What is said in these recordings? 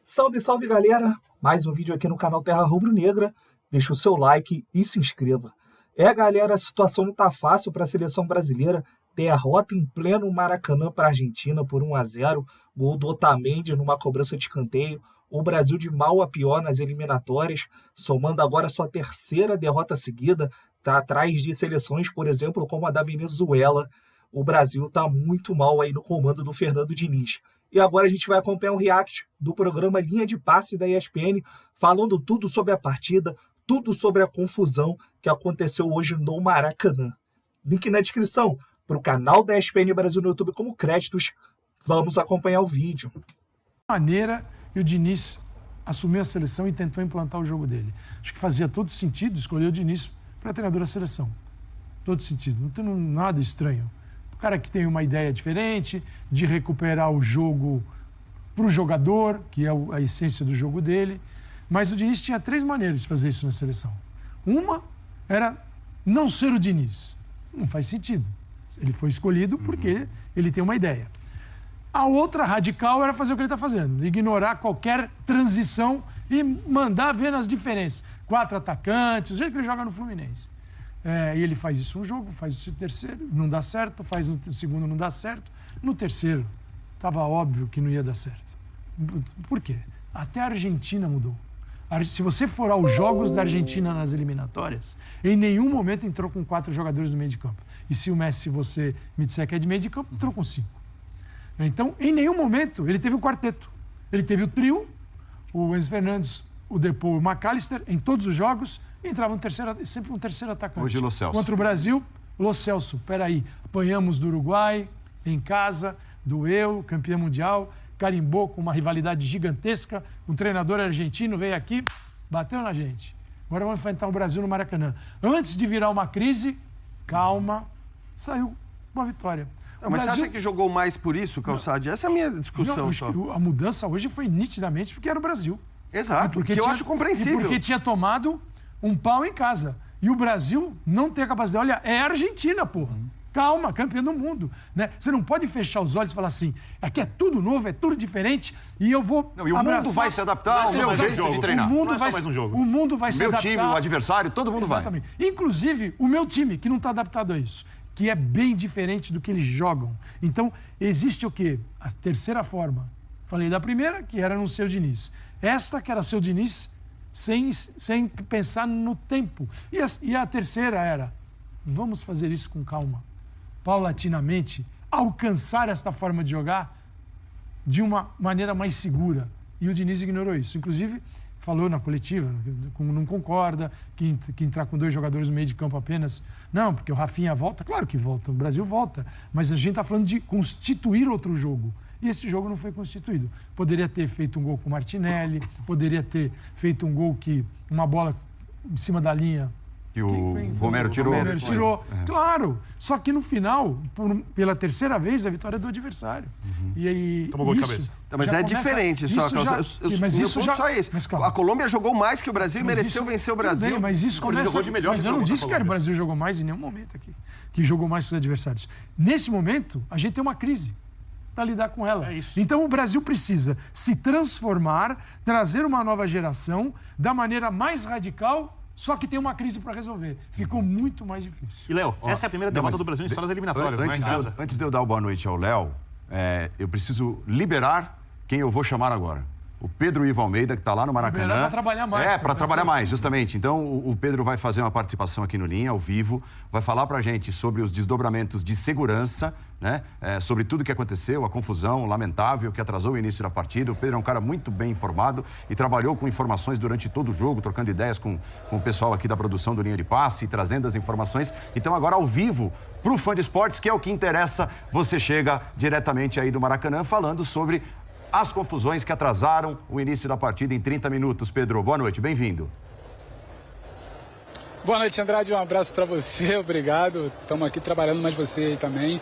Salve, salve galera! Mais um vídeo aqui no canal Terra Rubro Negra. Deixa o seu like e se inscreva. Galera, a situação não tá fácil para a seleção brasileira. Derrota em pleno Maracanã para a Argentina por 1-0. Gol do Otamendi numa cobrança de escanteio. O Brasil de mal a pior nas eliminatórias, somando agora sua terceira derrota seguida. Tá atrás de seleções, por exemplo, como a da Venezuela. O Brasil tá muito mal aí no comando do Fernando Diniz. E agora a gente vai acompanhar um react do programa Linha de Passe da ESPN, falando tudo sobre a partida, tudo sobre a confusão que aconteceu hoje no Maracanã. Link na descrição para o canal da ESPN Brasil no YouTube como créditos. Vamos acompanhar o vídeo. Maneira e o Diniz assumiu a seleção e tentou implantar o jogo dele. Acho que fazia todo sentido escolher o Diniz para treinador da seleção. Todo sentido, não tem nada estranho. O cara que tem uma ideia diferente de recuperar o jogo para o jogador, que é a essência do jogo dele. Mas o Diniz tinha 3 maneiras de fazer isso na seleção. Uma era não ser o Diniz. Não faz sentido. Ele foi escolhido porque ele tem uma ideia. A outra radical era fazer o que ele está fazendo. Ignorar qualquer transição e mandar ver nas diferenças. 4 atacantes, o jeito que ele joga no Fluminense. E ele faz isso um jogo, faz isso no terceiro, não dá certo, faz no segundo, não dá certo. No terceiro, estava óbvio que não ia dar certo. Por quê? Até a Argentina mudou. Se você for aos jogos da Argentina nas eliminatórias, em nenhum momento entrou com 4 jogadores no meio de campo. E se o Messi, você me disser que é de meio de campo, entrou com 5. Então, em nenhum momento, ele teve o quarteto. Ele teve o trio, o Enzo Fernandes, o Depou e o McAllister, em todos os jogos, entrava sempre um terceiro atacante. Hoje, Lo Celso. Contra o Brasil, Lo Celso, peraí, apanhamos do Uruguai, em casa, doeu, campeão mundial, carimbou com uma rivalidade gigantesca, um treinador argentino veio aqui, bateu na gente. Agora vamos enfrentar o Brasil no Maracanã. Antes de virar uma crise, calma, saiu com a vitória. Não, mas Brasil... você acha que jogou mais por isso, Calçade? Essa é a minha discussão. A mudança hoje foi nitidamente porque era o Brasil. Exato, porque eu acho compreensível. E porque tinha tomado um pau em casa. E o Brasil não tem a capacidade. Olha, é a Argentina, porra. Calma, campeã do mundo. Né? Você não pode fechar os olhos e falar assim, aqui é tudo novo, é tudo diferente, e eu vou não, e o mundo vai se adaptar ao meu jeito de treinar. O mundo vai mais um jogo. O mundo vai se adaptar. Meu time, o adversário, todo mundo Exatamente. Vai. Inclusive, o meu time, que não está adaptado a isso, que é bem diferente do que eles jogam. Então, existe o quê? A terceira forma. Falei da primeira, que era no seu Diniz. Esta, que era seu Diniz, sem pensar no tempo. E a terceira era, vamos fazer isso com calma. Paulatinamente, alcançar esta forma de jogar de uma maneira mais segura. E o Diniz ignorou isso. Inclusive, falou na coletiva, não concorda, que entrar com 2 jogadores no meio de campo apenas. Não, porque o Rafinha volta. Claro que volta, o Brasil volta. Mas a gente está falando de constituir outro jogo. E esse jogo não foi constituído. Poderia ter feito um gol com o Martinelli, poderia ter feito um gol uma bola em cima da linha. Que o Romero tirou. Claro. Só que no final, pela terceira vez, a vitória é do adversário. E aí, tomou gol de cabeça. Mas é diferente. Mas isso já... Só isso. Mas, a Colômbia jogou mais que o Brasil e mereceu vencer o Brasil. Bem, mas isso começa... jogou de melhor. Mas eu não disse que o Brasil jogou mais em nenhum momento aqui. Que jogou mais que os adversários. Nesse momento, a gente tem uma crise para lidar com ela. Então o Brasil precisa se transformar, trazer uma nova geração da maneira mais radical, só que tem uma crise para resolver. Ficou muito mais difícil. E, Léo, essa é a primeira derrota do Brasil em histórias eliminatórias, Antes de eu dar uma boa noite ao Léo, eu preciso liberar quem eu vou chamar agora. O Pedro Ivo Almeida, que está lá no Maracanã. Para trabalhar mais. Para trabalhar mais, justamente. Então, o Pedro vai fazer uma participação aqui no Linha, ao vivo, vai falar para a gente sobre os desdobramentos de segurança, né? Sobre tudo o que aconteceu, a confusão lamentável que atrasou o início da partida. O Pedro é um cara muito bem informado e trabalhou com informações durante todo o jogo, trocando ideias com o pessoal aqui da produção do Linha de Passe, trazendo as informações. Então, agora, ao vivo, para o fã de esportes, que é o que interessa, você chega diretamente aí do Maracanã falando sobre as confusões que atrasaram o início da partida em 30 minutos. Pedro, boa noite, bem-vindo. Boa noite, Andrade, um abraço para você, obrigado. Estamos aqui trabalhando, mas você aí também.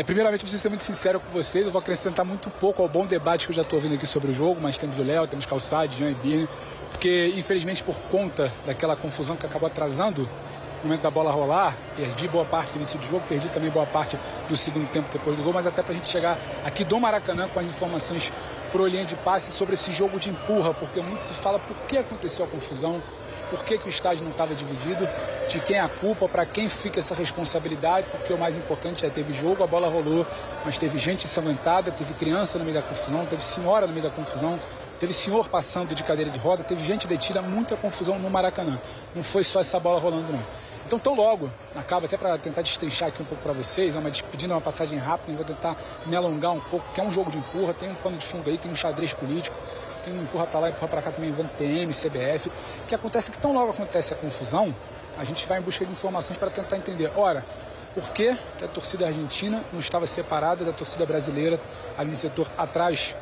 Primeiramente, preciso ser muito sincero com vocês, eu vou acrescentar muito pouco ao bom debate que eu já estou ouvindo aqui sobre o jogo, mas temos o Léo, temos Calçade, Jean e Birne, porque, infelizmente, por conta daquela confusão que acabou atrasando no momento da bola rolar, perdi boa parte do início do jogo, perdi também boa parte do segundo tempo depois do gol, mas até para a gente chegar aqui do Maracanã com as informações para a linha de passe sobre esse jogo de empurra, porque muito se fala por que aconteceu a confusão, por que o estádio não estava dividido, de quem é a culpa, para quem fica essa responsabilidade, porque o mais importante é, teve jogo, a bola rolou, mas teve gente ensanguentada, teve criança no meio da confusão, teve senhora no meio da confusão, teve senhor passando de cadeira de roda, teve gente detida, muita confusão no Maracanã. Não foi só essa bola rolando, não. Então, tão logo, acaba até para tentar destrinchar aqui um pouco para vocês, é uma despedida, uma passagem rápida, vou tentar me alongar um pouco, que é um jogo de empurra, tem um pano de fundo aí, tem um xadrez político, tem um empurra para lá, empurra para cá também, envolvendo PM, CBF, que acontece que tão logo acontece a confusão, a gente vai em busca de informações para tentar entender, ora, por que a torcida argentina não estava separada da torcida brasileira, ali no setor atrás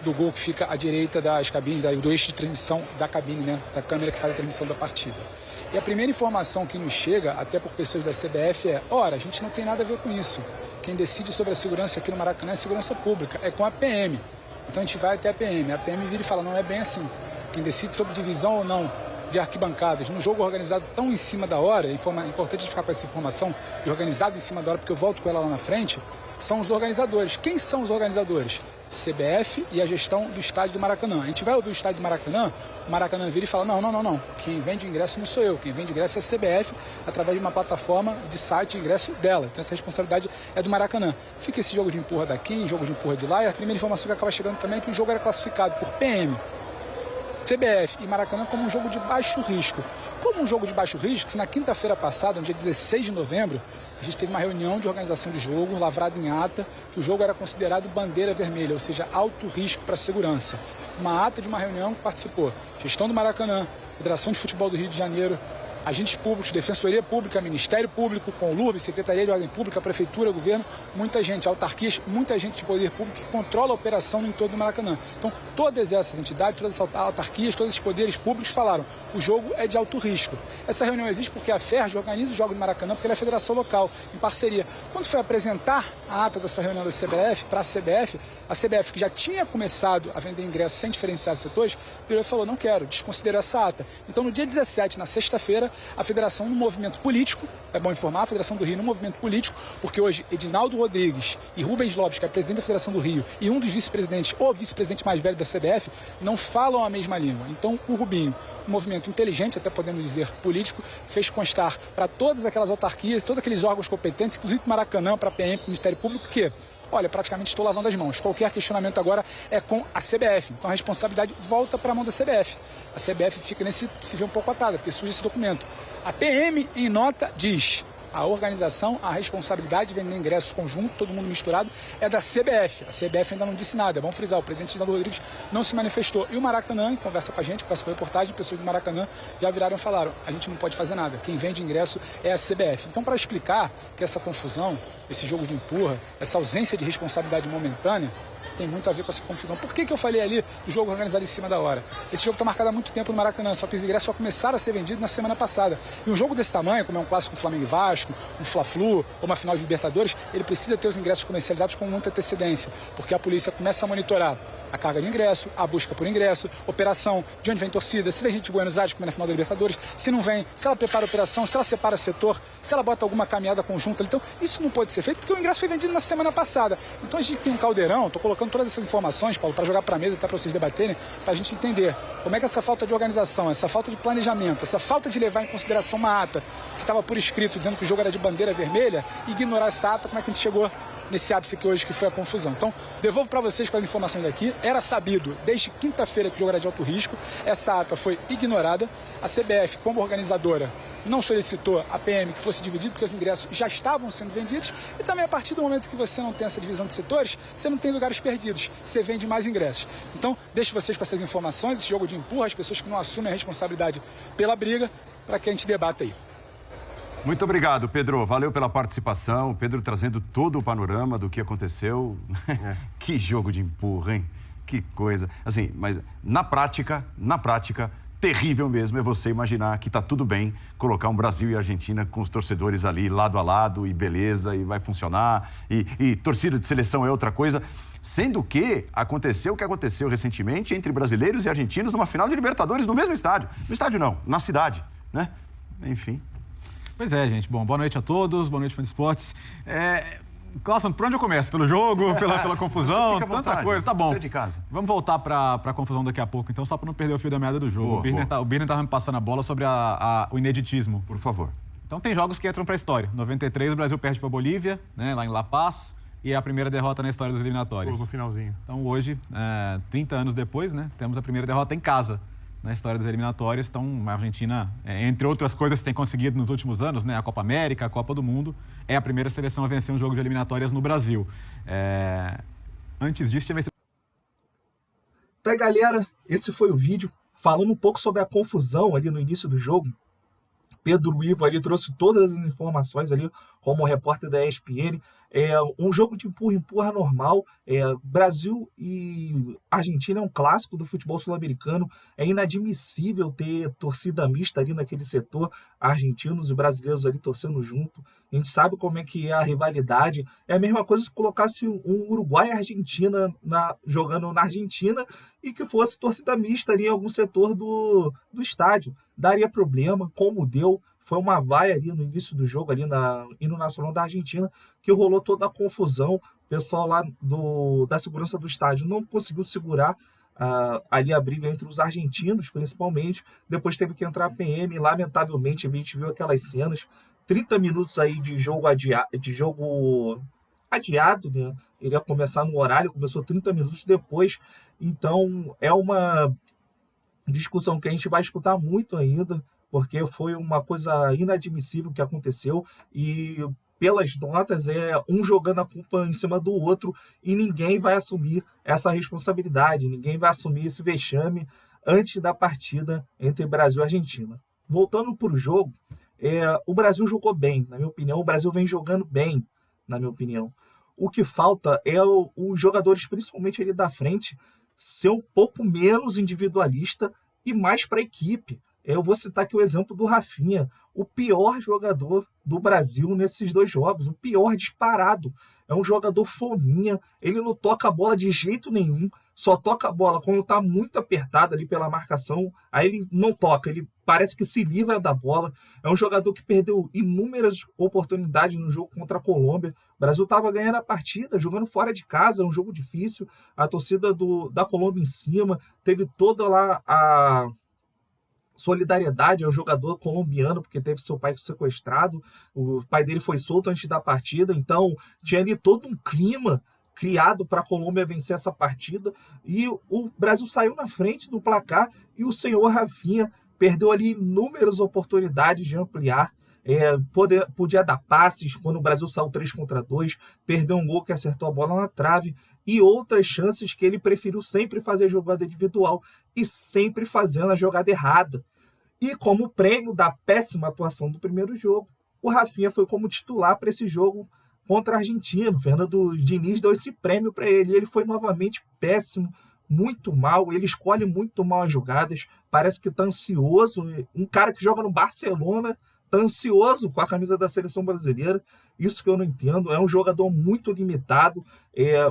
do gol que fica à direita das cabines, do eixo de transmissão da cabine, né, da câmera que faz a transmissão da partida. E a primeira informação que nos chega, até por pessoas da CBF, é: ora, a gente não tem nada a ver com isso. Quem decide sobre a segurança aqui no Maracanã é a segurança pública, é com a PM. Então a gente vai até a PM. A PM vira e fala: não é bem assim. Quem decide sobre divisão ou não de arquibancadas num jogo organizado tão em cima da hora, é importante ficar com essa informação, de organizado em cima da hora, porque eu volto com ela lá na frente, são os organizadores. Quem são os organizadores? CBF e a gestão do estádio do Maracanã. A gente vai ouvir o estádio do Maracanã, o Maracanã vira e fala: não. Quem vende ingresso não sou eu. Quem vende ingresso é a CBF, através de uma plataforma de site de ingresso dela. Então essa responsabilidade é do Maracanã. Fica esse jogo de empurra daqui, jogo de empurra de lá, e a primeira informação que acaba chegando também é que o jogo era classificado por PM, CBF e Maracanã como um jogo de baixo risco. Como um jogo de baixo risco, se na quinta-feira passada, no dia 16 de novembro, a gente teve uma reunião de organização de jogo, lavrada em ata, que o jogo era considerado bandeira vermelha, ou seja, alto risco para a segurança. Uma ata de uma reunião que participou gestão do Maracanã, Federação de Futebol do Rio de Janeiro, agentes públicos, Defensoria Pública, Ministério Público, Conlurb, Secretaria de Ordem Pública, Prefeitura, Governo, muita gente, autarquias, muita gente de poder público que controla a operação no entorno do Maracanã. Então, todas essas entidades, todas essas autarquias, todos esses poderes públicos falaram: o jogo é de alto risco. Essa reunião existe porque a FERJ organiza os jogos do Maracanã, porque ela é a federação local, em parceria. Quando foi apresentar a ata dessa reunião da CBF para a CBF, que já tinha começado a vender ingressos sem diferenciar setores, virou e falou: não quero, desconsidero essa ata. Então, no dia 17, na sexta-feira, a federação no movimento político, é bom informar, a Federação do Rio no movimento político, porque hoje Edinaldo Rodrigues e Rubens Lopes, que é presidente da Federação do Rio, e um dos vice-presidentes, ou vice-presidente mais velho da CBF, não falam a mesma língua. Então, o Rubinho, um movimento inteligente, até podemos dizer político, fez constar para todas aquelas autarquias, todos aqueles órgãos competentes, inclusive para o Maracanã, para a PM, para o Ministério Público, que: olha, praticamente estou lavando as mãos. Qualquer questionamento agora é com a CBF. Então a responsabilidade volta para a mão da CBF. A CBF fica se vê um pouco atada, porque surge esse documento. A PM, em nota, diz: a organização, a responsabilidade de vender ingressos conjunto, todo mundo misturado, é da CBF. A CBF ainda não disse nada. É bom frisar, o presidente Edinaldo Rodrigues não se manifestou. E o Maracanã, em conversa com a gente, com essa reportagem, pessoas do Maracanã já viraram e falaram: a gente não pode fazer nada. Quem vende ingresso é a CBF. Então, para explicar que essa confusão, esse jogo de empurra, essa ausência de responsabilidade momentânea, tem muito a ver com essa confusão. Por que eu falei ali do jogo organizado em cima da hora? Esse jogo está marcado há muito tempo no Maracanã, só que os ingressos só começaram a ser vendidos na semana passada. E um jogo desse tamanho, como é um clássico Flamengo e Vasco, um Fla-Flu ou uma final de Libertadores, ele precisa ter os ingressos comercializados com muita antecedência, porque a polícia começa a monitorar a carga de ingresso, a busca por ingresso, operação, de onde vem torcida, se tem gente de Buenos Aires, como é na final da Libertadores, se não vem, se ela prepara a operação, se ela separa setor, se ela bota alguma caminhada conjunta. Então, isso não pode ser feito porque o ingresso foi vendido na semana passada. Então, a gente tem um caldeirão, estou colocando todas essas informações, Paulo, para jogar para a mesa, até para vocês debaterem, para a gente entender como é que essa falta de organização, essa falta de planejamento, essa falta de levar em consideração uma ata que estava por escrito, dizendo que o jogo era de bandeira vermelha, ignorar essa ata, como é que a gente chegou nesse ápice aqui hoje, que foi a confusão. Então, devolvo para vocês com as informações daqui. Era sabido, desde quinta-feira, que o jogo era de alto risco. Essa ata foi ignorada. A CBF, como organizadora, não solicitou a PM que fosse dividido, porque os ingressos já estavam sendo vendidos. E também, a partir do momento que você não tem essa divisão de setores, você não tem lugares perdidos. Você vende mais ingressos. Então, deixo vocês com essas informações, esse jogo de empurra, as pessoas que não assumem a responsabilidade pela briga, para que a gente debata aí. Muito obrigado, Pedro. Valeu pela participação. O Pedro trazendo todo o panorama do que aconteceu. Que jogo de empurra, hein? Que coisa. Assim, mas na prática, terrível mesmo é você imaginar que tá tudo bem colocar um Brasil e Argentina com os torcedores ali lado a lado e beleza, e vai funcionar. E torcida de seleção é outra coisa. Sendo que aconteceu o que aconteceu recentemente entre brasileiros e argentinos numa final de Libertadores no mesmo estádio. No estádio não, na cidade, né? Enfim. Pois é, gente. Bom, boa noite a todos, boa noite, fã de esportes. Clauson, por onde eu começo? Pelo jogo, pela confusão, tanta coisa. Tá bom. Você é de casa. Vamos voltar para a confusão daqui a pouco, então, só para não perder o fio da meada do jogo. O Birner estava me passando a bola sobre o ineditismo. Por favor. Então, tem jogos que entram para a história. Em 93, o Brasil perde para a Bolívia, né, lá em La Paz, e é a primeira derrota na história das eliminatórias. No finalzinho. Então, hoje, 30 anos depois, né, temos a primeira derrota em casa na história das eliminatórias. Então, a Argentina, entre outras coisas que tem conseguido nos últimos anos, né, a Copa América, a Copa do Mundo, é a primeira seleção a vencer um jogo de eliminatórias no Brasil. Antes disso, tinha vencido... Então, galera, esse foi o vídeo falando um pouco sobre a confusão ali no início do jogo. Pedro Ivo ali trouxe todas as informações ali, como repórter da ESPN. Um jogo de empurra-empurra normal. Brasil e Argentina é um clássico do futebol sul-americano. É inadmissível ter torcida mista ali naquele setor, argentinos e brasileiros ali torcendo junto. A gente sabe como é que é a rivalidade. É a mesma coisa se colocasse um Uruguai e Argentina jogando na Argentina e que fosse torcida mista ali em algum setor do estádio. Daria problema, como deu. Foi uma vaia ali no início do jogo, ali no Nacional da Argentina, que rolou toda a confusão. O pessoal lá da segurança do estádio não conseguiu segurar ali a briga entre os argentinos, principalmente. Depois teve que entrar a PM, e lamentavelmente a gente viu aquelas cenas. 30 minutos aí de jogo adiado, né? Ele ia começar no horário, começou 30 minutos depois. Então, é uma discussão que a gente vai escutar muito ainda, porque foi uma coisa inadmissível que aconteceu e, pelas notas, um jogando a culpa em cima do outro e ninguém vai assumir essa responsabilidade, ninguém vai assumir esse vexame antes da partida entre Brasil e Argentina. Voltando para o jogo, o Brasil jogou bem, na minha opinião. O Brasil vem jogando bem, na minha opinião. O que falta é os jogadores, principalmente ali da frente, ser um pouco menos individualista e mais para a equipe. Eu vou citar aqui o exemplo do Rafinha, o pior jogador do Brasil nesses dois jogos, o pior disparado. É um jogador fominha, ele não toca a bola de jeito nenhum, só toca a bola quando está muito apertado ali pela marcação, aí ele não toca, ele parece que se livra da bola. É um jogador que perdeu inúmeras oportunidades no jogo contra a Colômbia. O Brasil estava ganhando a partida, jogando fora de casa, um jogo difícil, a torcida da Colômbia em cima, teve toda lá a solidariedade ao jogador colombiano, porque teve seu pai sequestrado, o pai dele foi solto antes da partida, então tinha ali todo um clima criado para a Colômbia vencer essa partida, e o Brasil saiu na frente do placar, e o senhor Rafinha perdeu ali inúmeras oportunidades de ampliar, podia dar passes quando o Brasil saiu 3-2, perdeu um gol que acertou a bola na trave, e outras chances que ele preferiu sempre fazer jogada individual e sempre fazendo a jogada errada. E como prêmio da péssima atuação do primeiro jogo, o Rafinha foi como titular para esse jogo contra a Argentina. O Fernando Diniz deu esse prêmio para ele. Ele foi novamente péssimo, muito mal. Ele escolhe muito mal as jogadas. Parece que está ansioso. Um cara que joga no Barcelona está ansioso com a camisa da seleção brasileira. Isso que eu não entendo. É um jogador muito limitado.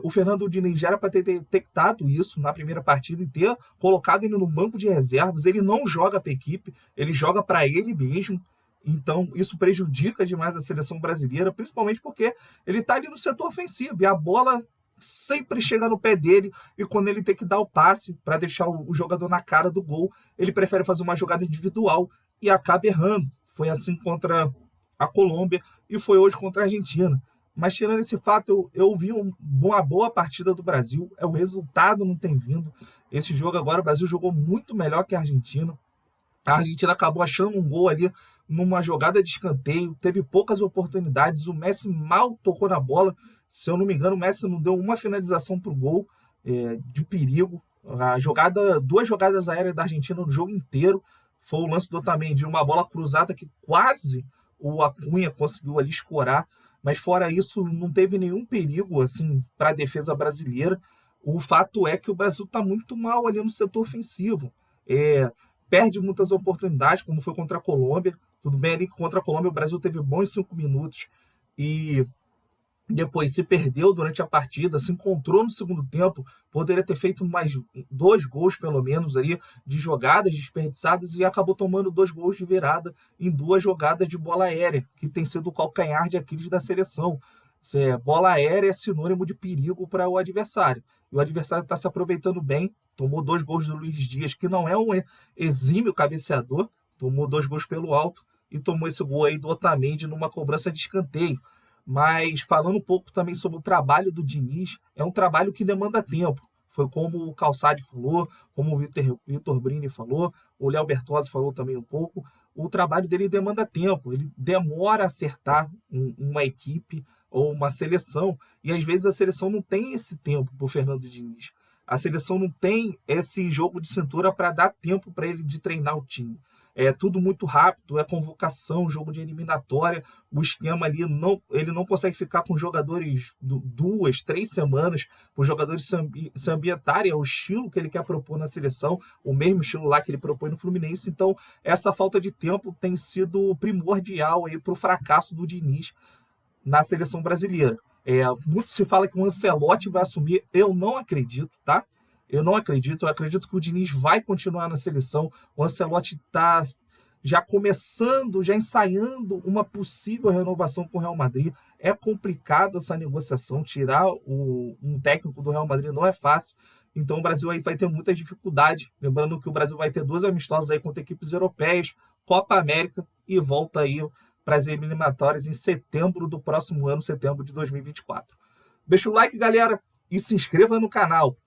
O Fernando Diniz já era para ter detectado isso na primeira partida e ter colocado ele no banco de reservas. Ele não joga para a equipe, ele joga para ele mesmo. Então, isso prejudica demais a seleção brasileira, principalmente porque ele está ali no setor ofensivo e a bola sempre chega no pé dele, e quando ele tem que dar o passe para deixar o jogador na cara do gol, ele prefere fazer uma jogada individual e acaba errando. Foi assim contra a Colômbia e foi hoje contra a Argentina. Mas tirando esse fato, eu vi uma boa partida do Brasil. O resultado não tem vindo. Esse jogo agora, o Brasil jogou muito melhor que a Argentina. A Argentina acabou achando um gol ali numa jogada de escanteio. Teve poucas oportunidades. O Messi mal tocou na bola. Se eu não me engano, o Messi não deu uma finalização para o gol de perigo. Duas jogadas aéreas da Argentina no jogo inteiro. Foi o lance do Otamendi, uma bola cruzada que quase o Acunha conseguiu ali escorar. Mas fora isso, não teve nenhum perigo assim, para a defesa brasileira. O fato é que o Brasil está muito mal ali no setor ofensivo. Perde muitas oportunidades, como foi contra a Colômbia. Tudo bem ali que contra a Colômbia o Brasil teve bons 5 minutos e depois se perdeu durante a partida, se encontrou no segundo tempo, poderia ter feito mais 2 gols pelo menos ali, de jogadas desperdiçadas, e acabou tomando 2 gols de virada em 2 jogadas de bola aérea, que tem sido o calcanhar de Aquiles da seleção. Bola aérea é sinônimo de perigo para o adversário. E o adversário está se aproveitando bem, tomou 2 gols do Luiz Dias, que não é um exímio cabeceador, tomou 2 gols pelo alto e tomou esse gol aí do Otamendi numa cobrança de escanteio. Mas falando um pouco também sobre o trabalho do Diniz, é um trabalho que demanda tempo. Foi como o Calçade falou, como o Vitor Brini falou, o Léo Bertozzi falou também um pouco. O trabalho dele demanda tempo, ele demora a acertar uma equipe ou uma seleção, e às vezes a seleção não tem esse tempo para o Fernando Diniz. A seleção não tem esse jogo de cintura para dar tempo para ele de treinar o time. É tudo muito rápido, é convocação, jogo de eliminatória, o esquema ali, ele não consegue ficar com jogadores 2, 3 semanas, para os jogadores se ambientarem, é o estilo que ele quer propor na seleção, o mesmo estilo lá que ele propõe no Fluminense. Então, essa falta de tempo tem sido primordial para o fracasso do Diniz na seleção brasileira. Muito se fala que o Ancelotti vai assumir, eu não acredito, tá? Eu acredito que o Diniz vai continuar na seleção. O Ancelotti está já começando, já ensaiando uma possível renovação com o Real Madrid. É complicada essa negociação, tirar um técnico do Real Madrid não é fácil. Então o Brasil aí vai ter muita dificuldade. Lembrando que o Brasil vai ter 2 amistosos aí contra equipes europeias, Copa América, e volta aí para as eliminatórias em setembro do próximo ano, setembro de 2024. Deixa o like, galera, e se inscreva no canal.